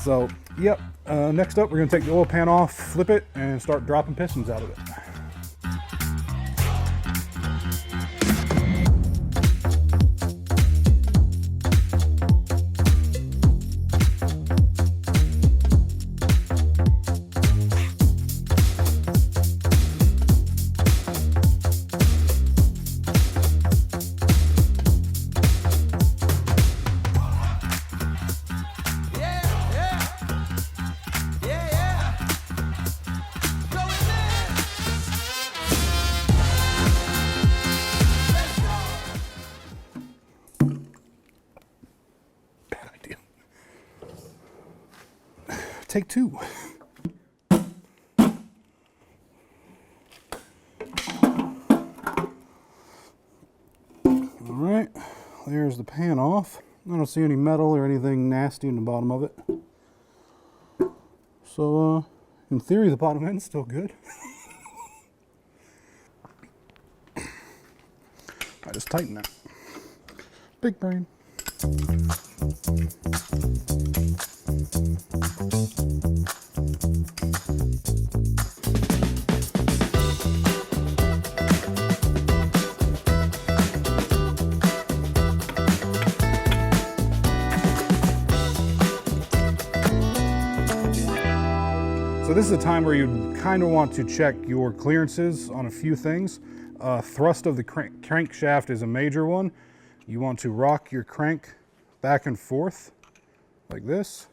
So, yep, next up we're going to take the oil pan off, flip it, and start dropping pistons out of it. Take two. All right, there's the pan off. I don't see any metal or anything nasty in the bottom of it. So, in theory, the bottom end's still good. I just tighten it. Big brain. So this is a time where you kind of want to check your clearances on a few things. Thrust of the crankshaft is a major one. You want to rock your crank back and forth like this.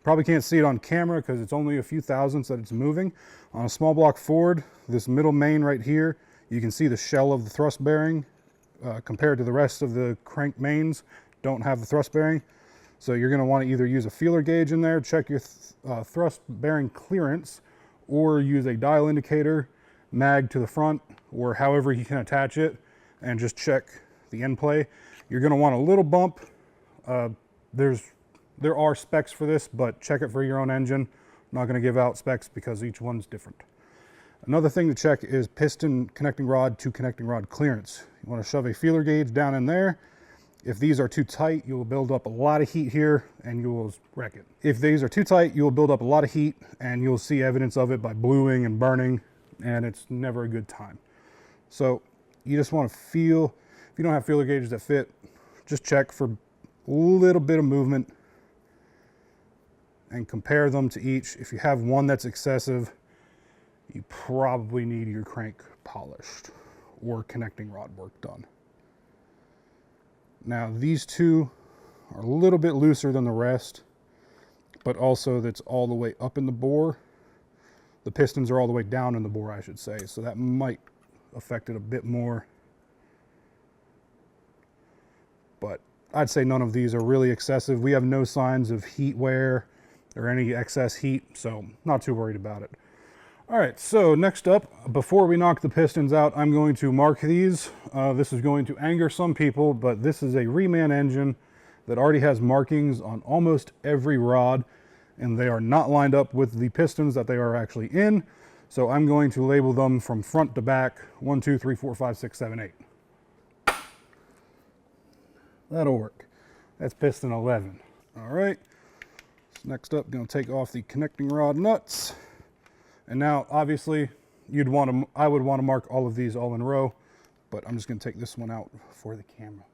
Probably can't see it on camera because it's only a few thousandths that it's moving. On a small block Ford, this middle main right here, you can see the shell of the thrust bearing compared to the rest of the crank mains don't have the thrust bearing. So you're going to want to either use a feeler gauge in there, check your thrust bearing clearance, or use a dial indicator, mag to the front, or however you can attach it, and just check the end play. You're going to want a little bump. There are specs for this, but check it for your own engine. I'm not going to give out specs because each one's different. Another thing to check is piston connecting rod to connecting rod clearance. You want to shove a feeler gauge down in there. If these are too tight, you will build up a lot of heat here and you will wreck it. If these are too tight, you will build up a lot of heat and you'll see evidence of it by bluing and burning, and it's never a good time. So you just want to feel, if you don't have feeler gauges that fit, just check for a little bit of movement and compare them to each. If you have one that's excessive, you probably need your crank polished or connecting rod work done. Now these two are a little bit looser than the rest, but also that's all the way up in the bore. The pistons are all the way down in the bore, I should say, so that might affect it a bit more. But I'd say none of these are really excessive. We have no signs of heat wear or any excess heat, so not too worried about it. All right, so next up, before we knock the pistons out, I'm going to mark these. This is going to anger some people, but this is a reman engine that already has markings on almost every rod, and they are not lined up with the pistons that they are actually in. So I'm going to label them from front to back, 1, 2, 3, 4, 5, 6, 7, 8. That'll work. That's piston 11. All right, so next up, going to take off the connecting rod nuts. And now, obviously, I would want to mark all of these all in a row, but I'm just going to take this one out for the camera.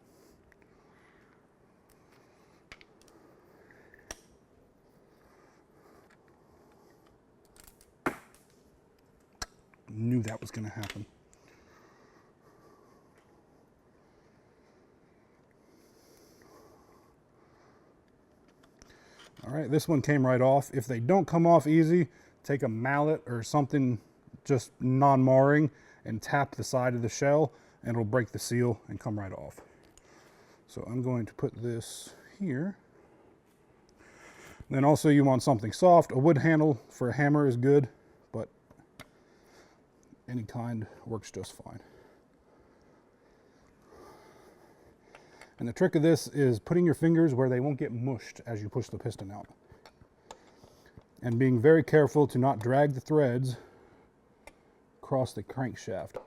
Knew that was going to happen. All right, this one came right off. If they don't come off easy, take a mallet or something just non-marring and tap the side of the shell and it'll break the seal and come right off. So I'm going to put this here. Then also you want something soft. A wood handle for a hammer is good, but any kind works just fine. And the trick of this is putting your fingers where they won't get mushed as you push the piston out. And being very careful to not drag the threads across the crankshaft.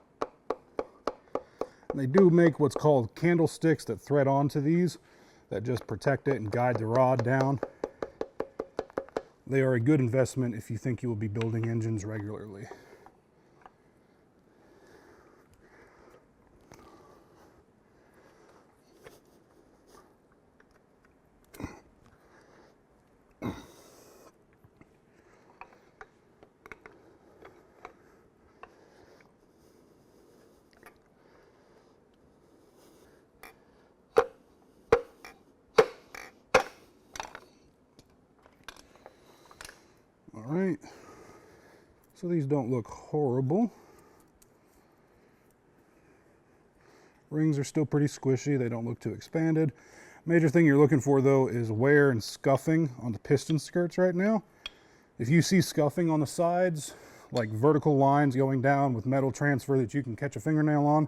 And they do make what's called candlesticks that thread onto these that just protect it and guide the rod down. They are a good investment if you think you will be building engines regularly. All right, so these don't look horrible. Rings are still pretty squishy, they don't look too expanded. Major thing you're looking for though is wear and scuffing on the piston skirts right now. If you see scuffing on the sides, like vertical lines going down with metal transfer that you can catch a fingernail on,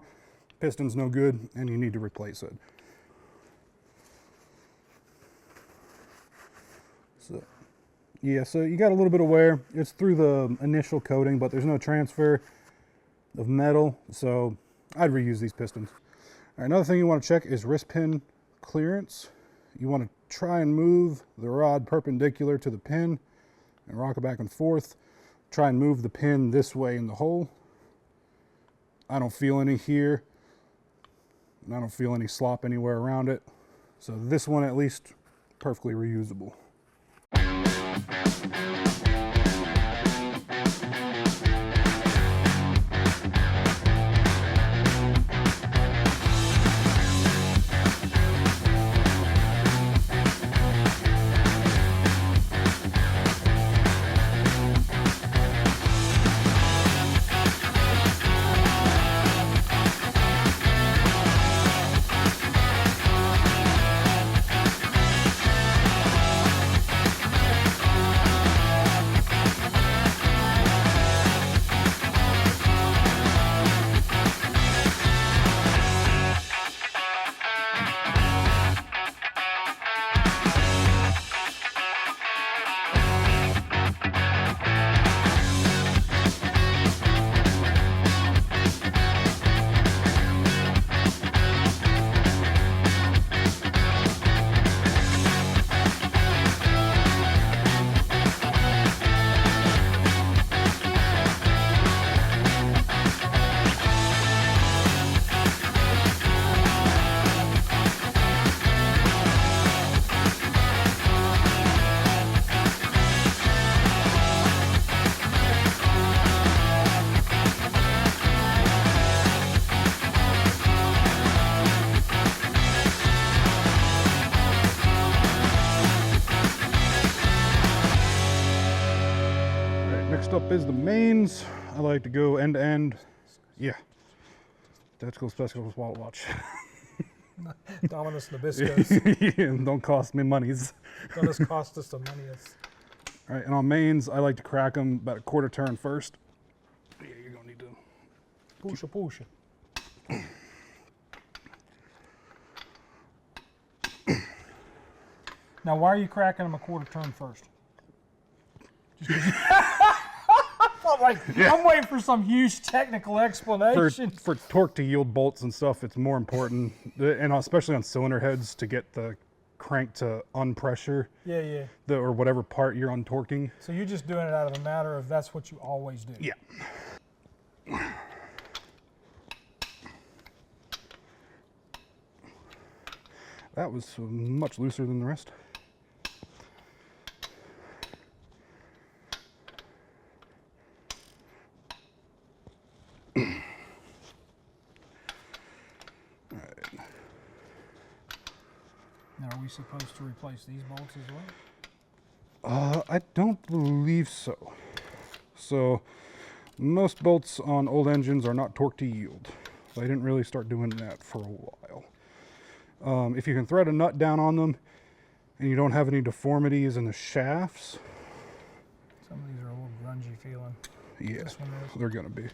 piston's no good and you need to replace it. So, yeah, so you got a little bit of wear. It's through the initial coating, but there's no transfer of metal, so I'd reuse these pistons. All right, another thing you want to check is wrist pin clearance. You want to try and move the rod perpendicular to the pin and rock it back and forth. Try and move the pin this way in the hole. I don't feel any here, and I don't feel any slop anywhere around it. So this one at least, perfectly reusable. Up is the mains. I like to go end to end. Yeah. Tactical Specialist Wallet Watch. Dominus Nabiscos. Yeah, don't cost me monies. Don't just cost us the money. All right, and on mains, I like to crack them about a quarter turn first. Yeah, you're gonna need to push. Now, why are you cracking them a quarter turn first? I'm waiting for some huge technical explanation. For torque to yield bolts and stuff, it's more important, and especially on cylinder heads, to get the crank to unpressure. Yeah. Or whatever part you're untorquing. So you're just doing it out of a matter of that's what you always do. Yeah. That was much looser than the rest. Now, are we supposed to replace these bolts as well? I don't believe so. So, most bolts on old engines are not torque to yield. They didn't really start doing that for a while. If you can thread a nut down on them and you don't have any deformities in the shafts. Some of these are a little grungy feeling. Yeah, they're gonna be.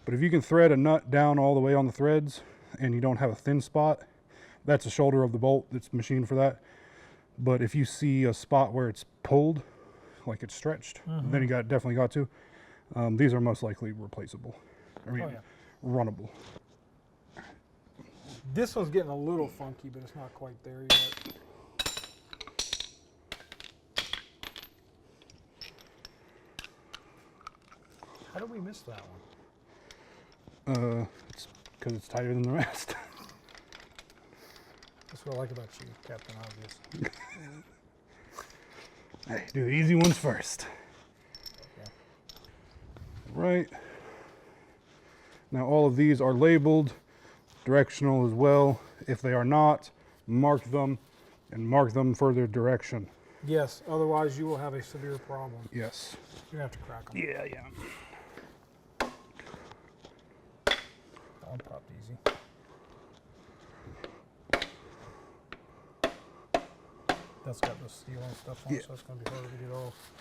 But if you can thread a nut down all the way on the threads and you don't have a thin spot, that's the shoulder of the bolt that's machined for that. But if you see a spot where it's pulled, like it's stretched, then you definitely got to. These are most likely replaceable. I mean, runnable. This one's getting a little funky, but it's not quite there yet. How did we miss that one? It's because it's tighter than the rest. That's what I like about you, Captain Obvious. Hey, do the easy ones first. Okay. Right. Now all of these are labeled, directional as well. If they are not, mark them and mark them for their direction. Yes, otherwise you will have a severe problem. Yes. You have to crack them. Yeah, yeah. That one popped easy. That's got the steel and stuff on it, so it's going to be hard to get off.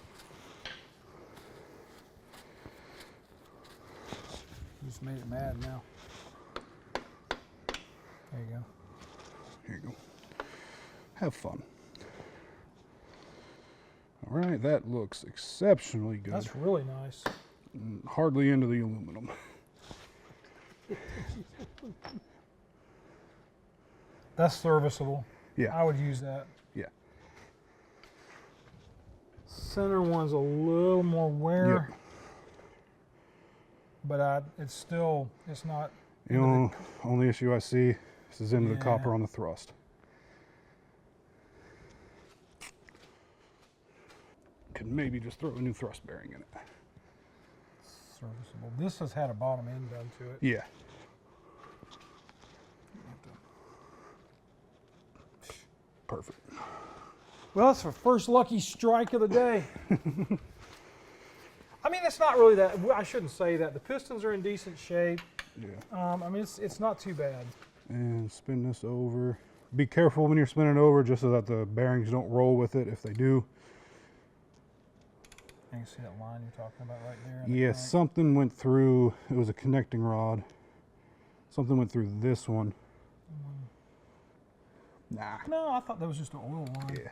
You just made it mad now. There you go. Here you go. Have fun. All right, that looks exceptionally good. That's really nice. Hardly into the aluminum. That's serviceable. Yeah. I would use that. Yeah. Center one's a little more wear, Yep. but it's not. You know, only issue I see is into the copper on the thrust. Could maybe just throw a new thrust bearing in it. Serviceable. This has had a bottom end done to it. Yeah. Perfect. Well, that's our first lucky strike of the day. I mean, it's not really that. I shouldn't say that. The pistons are in decent shape. Yeah. I mean, it's not too bad. And spin this over. Be careful when you're spinning it over, just so that the bearings don't roll with it. If they do. You can see that line you're talking about right there. in the Yeah, crank. something went through. It was a connecting rod. Something went through this one. Nah. No, I thought that was just an oil line. Yeah.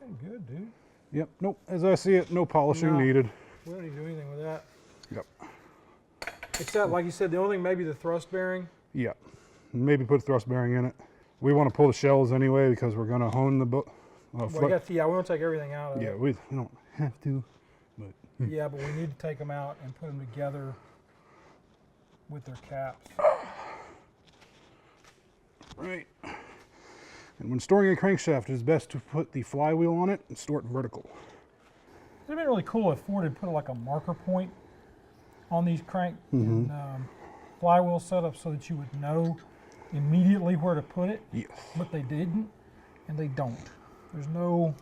Looking good, dude. Yep. Nope. As I see it, no polishing No. needed. We don't need to do anything with that. Yep. Except, like you said, the only thing maybe the thrust bearing. Yep. Maybe put a thrust bearing in it. We want to pull the shells anyway because we're going to hone the boat. Well, we want to take everything out of Yeah, it. we don't have to, but Yeah, but we need to take them out and put them together with their caps. right. And when storing a crankshaft, it is best to put the flywheel on it and store it vertical. It'd have been really cool if Ford had put like a marker point on these crank and flywheel setups so that you would know immediately where to put it. Yes. But they didn't, and they don't. There's no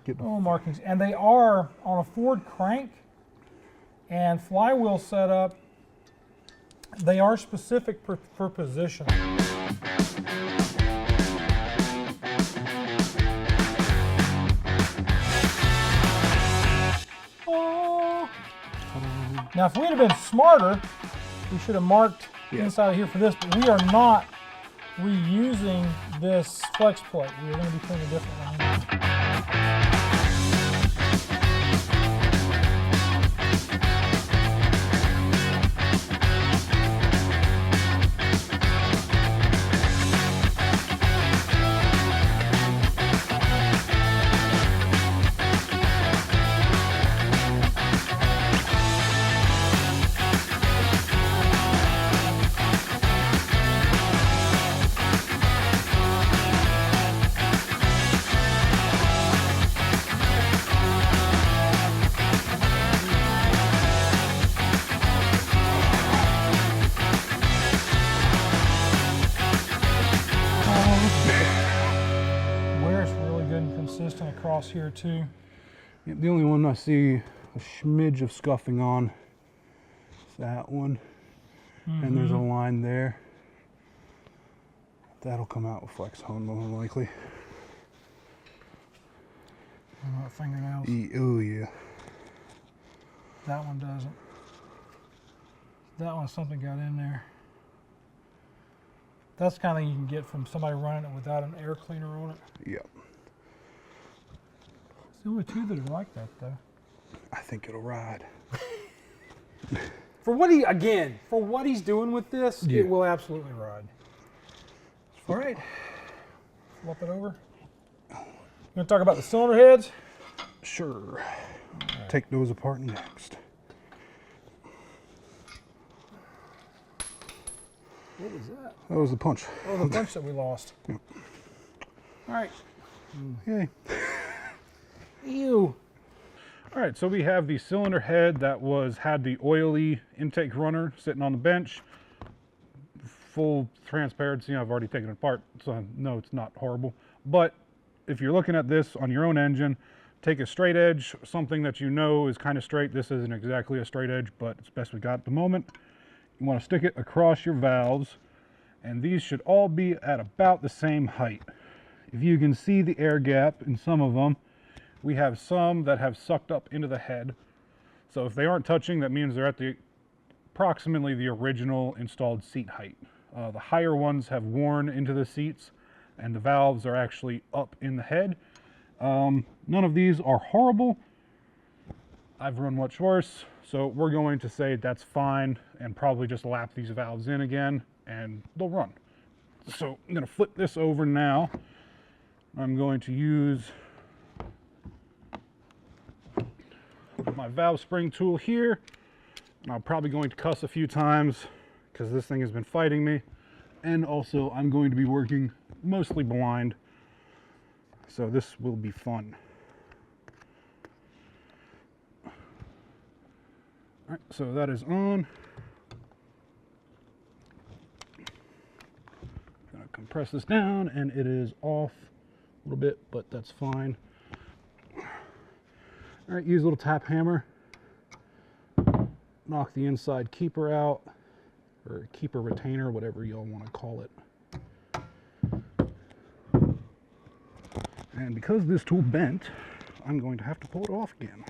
markings, and they are on a Ford crank and flywheel setup. They are specific for position. Oh. Now, if we'd have been smarter, we should have marked inside of here for this, but we are not reusing this flex plate. We are going to be putting a different one in. Consistent across here too. Yep, the only one I see a smidge of scuffing on is that one, and there's a line there. That'll come out with flex hone more than likely. Fingernails. Oh yeah. That one doesn't. That one, something got in there. That's the kind of thing you can get from somebody running it without an air cleaner on it. Yep. There were two that are like that, though. I think it'll ride. For what he's doing with this, it will absolutely ride. All right. Flip it over. You want to talk about the cylinder heads? Sure. take those apart next. What was that? That was the punch. Oh, the punch that we lost. Yep. All right. Yay. Ew. All right, so we have the cylinder head that had the oily intake runner sitting on the bench. Full transparency, I've already taken it apart, so no, it's not horrible. But if you're looking at this on your own engine, take a straight edge, something that you know is kind of straight. This isn't exactly a straight edge, but it's the best we got at the moment. You want to stick it across your valves, and these should all be at about the same height. If you can see the air gap in some of them, we have some that have sucked up into the head. So if they aren't touching, that means they're at approximately the original installed seat height. The higher ones have worn into the seats, and the valves are actually up in the head. None of these are horrible. I've run much worse, so we're going to say that's fine and probably just lap these valves in again and they'll run. So I'm going to flip this over now. I'm going to use my valve spring tool here, and I'm probably going to cuss a few times because this thing has been fighting me, and also I'm going to be working mostly blind, so this will be fun. All right, so that is on. I'm gonna compress this down, and it is off a little bit, but that's fine. All right, use a little tap hammer, knock the inside keeper out, or keeper retainer, whatever y'all want to call it. And because this tool bent, I'm going to have to pull it off again.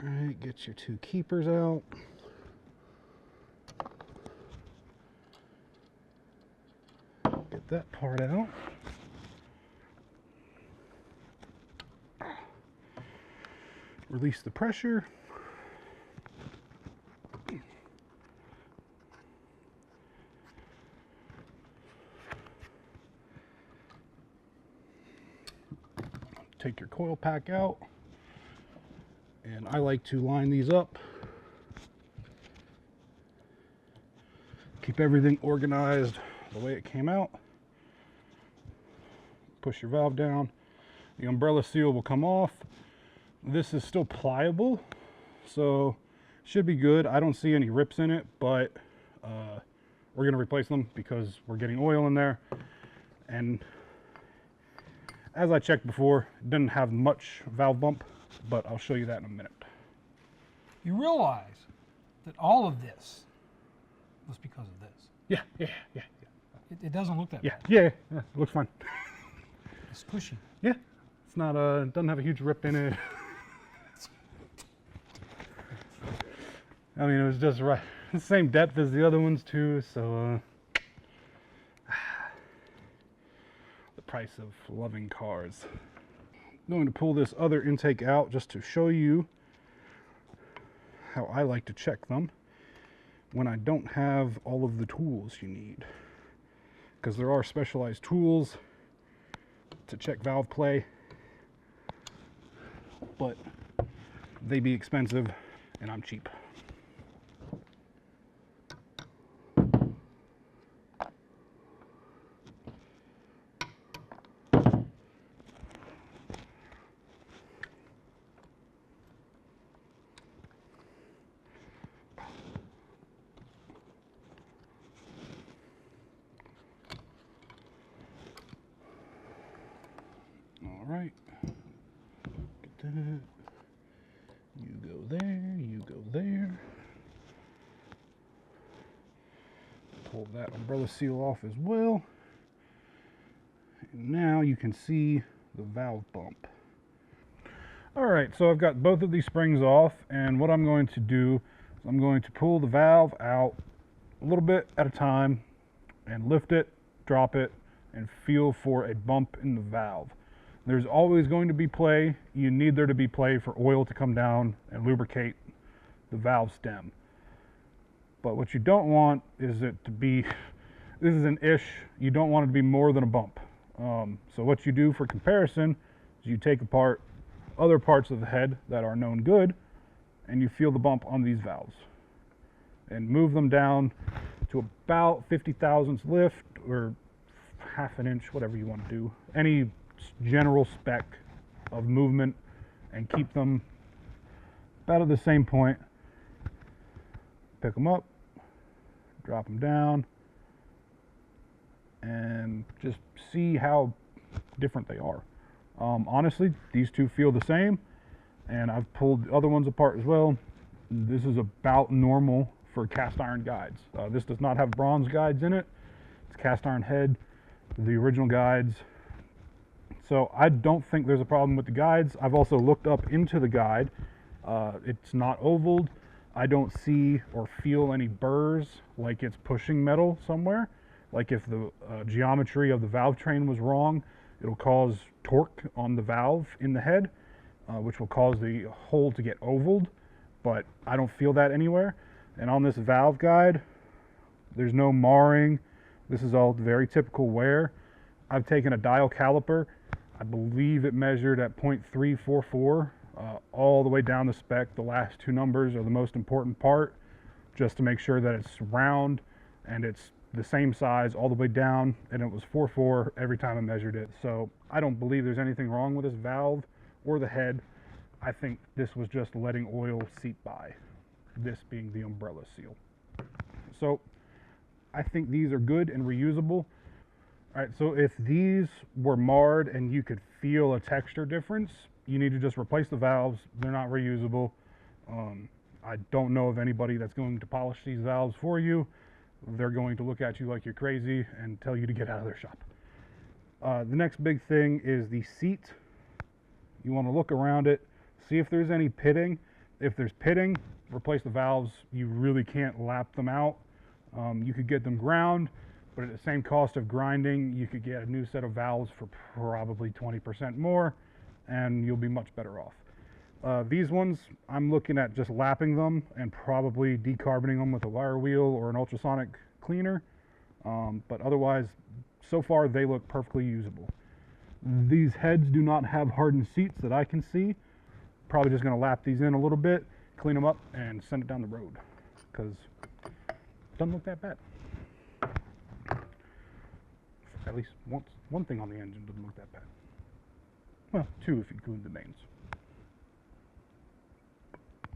All right, get your two keepers out. Get that part out. Release the pressure. Take your coil pack out. And I like to line these up. Keep everything organized the way it came out. Push your valve down. The umbrella seal will come off. This is still pliable, so should be good. I don't see any rips in it, but we're going to replace them because we're getting oil in there. And as I checked before, it didn't have much valve bump, but I'll show you that in a minute. You realize that all of this was because of this. Yeah. It doesn't look that bad. Yeah, it looks fine. It's cushy. Yeah, it's not it doesn't have a huge rip in it. I mean, it was just right, the same depth as the other ones too, so the price of loving cars. I'm going to pull this other intake out just to show you how I like to check them when I don't have all of the tools you need, because there are specialized tools to check valve play, but they be expensive and I'm cheap. All right, get that. You go there, you go there. Pull that umbrella seal off as well. And now you can see the valve bump. All right, so I've got both of these springs off, and what I'm going to do is I'm going to pull the valve out a little bit at a time and lift it, drop it, and feel for a bump in the valve. There's always going to be play. You need there to be play for oil to come down and lubricate the valve stem. But what you don't want is it to be, this is an ish, you don't want it to be more than a bump. So what you do for comparison is you take apart other parts of the head that are known good, and you feel the bump on these valves. And move them down to about 50 thousandths lift, or half an inch, whatever you want to do. Any general spec of movement, and keep them about at the same point. Pick them up, drop them down, and just see how different they are. Honestly, these two feel the same, and I've pulled the other ones apart as well. This is about normal for cast iron guides. This does not have bronze guides in it. It's cast iron head, the original guides. So I don't think there's a problem with the guides. I've also looked up into the guide. It's not ovaled. I don't see or feel any burrs like it's pushing metal somewhere. Like if the geometry of the valve train was wrong, it'll cause torque on the valve in the head, which will cause the hole to get ovaled, but I don't feel that anywhere. And on this valve guide, there's no marring. This is all very typical wear. I've taken a dial caliper. I believe it measured at 0.344, all the way down the spec. The last two numbers are the most important part, just to make sure that it's round and it's the same size all the way down, and it was 4.4 every time I measured it. So I don't believe there's anything wrong with this valve or the head. I think this was just letting oil seep by, this being the umbrella seal. So I think these are good and reusable. All right, so if these were marred and you could feel a texture difference, you need to just replace the valves. They're not reusable. I don't know of anybody that's going to polish these valves for you. They're going to look at you like you're crazy and tell you to get out of their shop. The next big thing is the seat. You want to look around it, see if there's any pitting. If there's pitting, replace the valves. You really can't lap them out. You could get them ground, but at the same cost of grinding, you could get a new set of valves for probably 20% more, and you'll be much better off. These ones, I'm looking at just lapping them and probably decarboning them with a wire wheel or an ultrasonic cleaner. But otherwise, so far they look perfectly usable. These heads do not have hardened seats that I can see. Probably just gonna lap these in a little bit, clean them up, and send it down the road, because it doesn't look that bad. At least one thing on the engine doesn't look that bad. Well, two if you include the mains.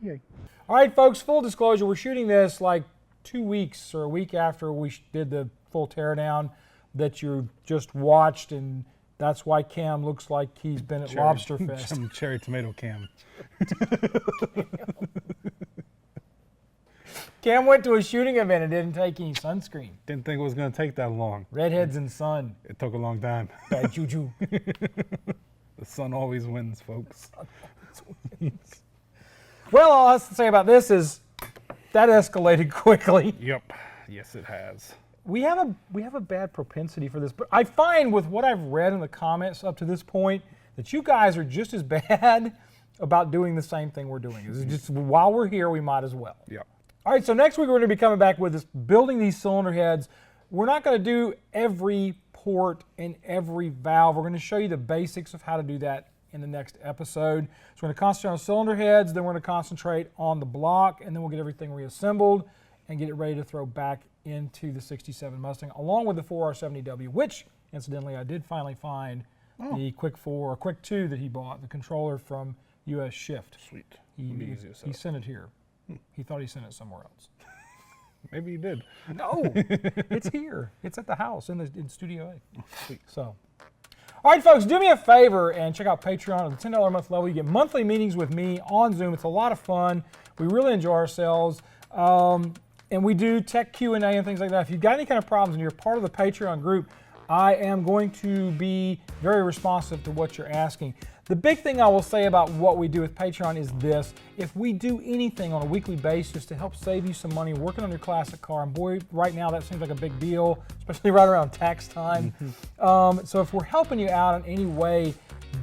Yay. All right, folks, full disclosure, we're shooting this like 2 weeks or a week after we did the full teardown that you just watched, and that's why Cam looks like he's been at Lobster Fest. Some cherry tomato Cam. Cam went to a shooting event and didn't take any sunscreen. Didn't think it was going to take that long. Redheads and sun. It took a long time. Bad juju. The sun always wins, folks. Well, all I have to say about this is that escalated quickly. Yep. Yes, it has. We have a bad propensity for this, but I find with what I've read in the comments up to this point that you guys are just as bad about doing the same thing we're doing. It's just while we're here, we might as well. Yep. All right, so next week we're going to be coming back with this, building these cylinder heads. We're not going to do every port and every valve. We're going to show you the basics of how to do that in the next episode. So we're going to concentrate on cylinder heads, then we're going to concentrate on the block, and then we'll get everything reassembled and get it ready to throw back into the 67 Mustang, along with the 4R70W, which, incidentally, I did finally find the Quick 4 or Quick 2 that he bought, the controller from US Shift. Sweet. He sent it here. He thought he sent it somewhere else. Maybe he did. No, it's here. It's at the house in Studio A. Sweet. So, all right, folks, do me a favor and check out Patreon at the $10 a month level. You get monthly meetings with me on Zoom. It's a lot of fun. We really enjoy ourselves. And we do tech Q&A and things like that. If you've got any kind of problems and you're part of the Patreon group, I am going to be very responsive to what you're asking. The big thing I will say about what we do with Patreon is this. If we do anything on a weekly basis to help save you some money working on your classic car, and boy, right now that seems like a big deal, especially right around tax time. So if we're helping you out in any way,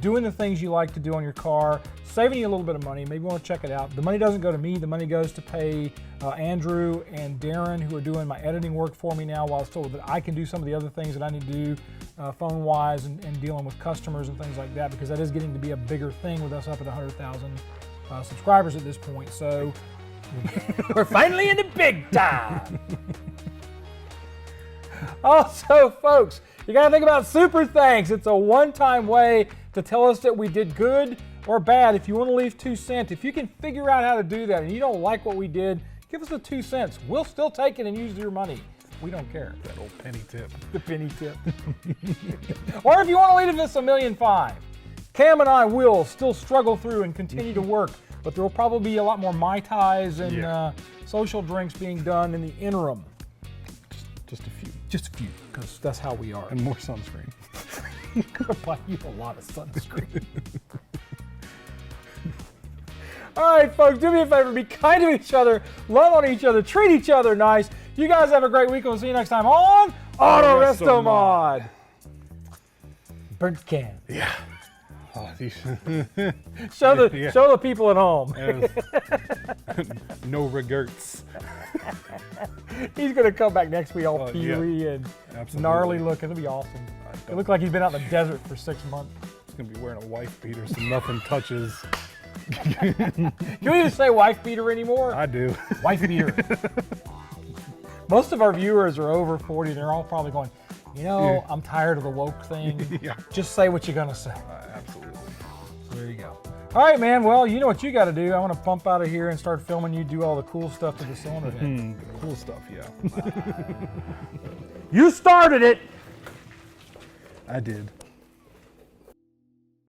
doing the things you like to do on your car, saving you a little bit of money. Maybe you want to check it out. The money doesn't go to me. The money goes to pay Andrew and Darren, who are doing my editing work for me now, while I was told that I can do some of the other things that I need to do phone-wise and dealing with customers and things like that, because that is getting to be a bigger thing with us up at 100,000 subscribers at this point. So we're finally in the big time. Also, folks, you got to think about super thanks. It's a one-time way to tell us that we did good or bad. If you want to leave 2 cents, if you can figure out how to do that and you don't like what we did, give us the 2 cents. We'll still take it and use your money. We don't care. That old penny tip. The penny tip. Or if you want to leave us $1.5 million, Cam and I will still struggle through and continue to work, but there will probably be a lot more Mai Tais and social drinks being done in the interim. Just a few. Just a few, because that's how we are. And more sunscreen. Gonna buy you a lot of sunscreen. All right, folks, do me a favor, be kind to each other, love on each other, treat each other nice. You guys have a great week. We'll see you next time on Autorestomod. Burnt can. Yeah. Oh, Show the people at home. No regrets. He's gonna come back next week all peely and gnarly looking. It'll be awesome. It looks like he's been out in the desert for 6 months. He's gonna be wearing a wife beater so nothing touches. Can we even say wife beater anymore? I do. Wife beater. Most of our viewers are over 40. They're all probably going, I'm tired of the woke thing. Yeah. Just say what you're gonna say. Absolutely. So there you go. All right, man. Well, you know what you got to do. I want to bump out of here and start filming you do all the cool stuff to the cylinder head. Cool stuff, yeah. You started it. I did.